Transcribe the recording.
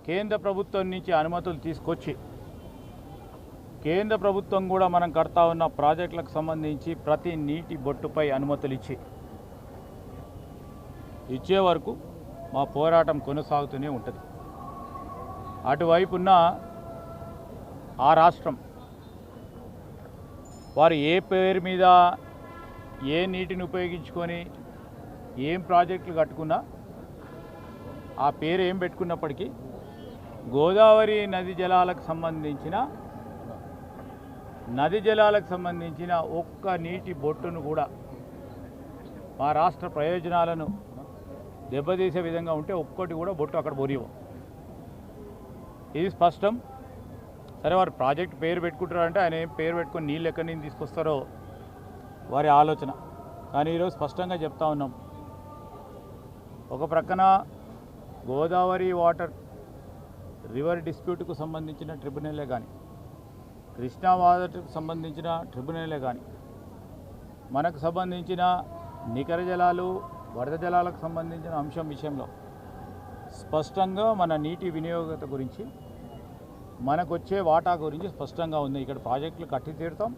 కేంద్ర ప్రభుత్వం నుంచి అనుమతులు తీసుకొచ్చి కేంద్ర ప్రభుత్వం కూడా మనం కడతా ఉన్న ప్రాజెక్టులకు సంబంధించి ప్రతి నీటి బొట్టుపై అనుమతులు ఇచ్చే వరకు మా పోరాటం కొనసాగుతూనే ఉంటుంది. అటువైపున్న ఆ రాష్ట్రం వారు ఏ పేరు మీద ఏ నీటిని ఉపయోగించుకొని ఏం ప్రాజెక్టులు కట్టుకున్నా ఆ పేరు ఏం పెట్టుకున్నప్పటికీ గోదావరి నది జలాలకు సంబంధించిన ఒక్క నీటి బొట్టును కూడా మా రాష్ట్ర ప్రయోజనాలను దెబ్బతీసే విధంగా ఉంటే ఒక్కటి కూడా బొట్టు అక్కడ బొరియవు. ఇది స్పష్టం. సరే, వారు ప్రాజెక్ట్ పేరు పెట్టుకుంటారంటే ఆయన ఏం పేరు పెట్టుకొని నీళ్ళు ఎక్కడి నుంచి తీసుకొస్తారో వారి ఆలోచన. కానీ ఈరోజు స్పష్టంగా చెప్తా ఉన్నాం, ఒక ప్రక్కన గోదావరి వాటర్ రివర్ డిస్ప్యూట్కు సంబంధించిన ట్రిబ్యునలే కానీ, కృష్ణా వాటర్కు సంబంధించిన ట్రిబ్యునలే కానీ, మనకు సంబంధించిన నికర జలాలు వరద జలాలకు సంబంధించిన అంశం విషయంలో స్పష్టంగా మన నీటి వినియోగత గురించి, మనకొచ్చే వాటా గురించి స్పష్టంగా ఉంది. ఇక్కడ ప్రాజెక్టులు కట్టి తీరుతాం,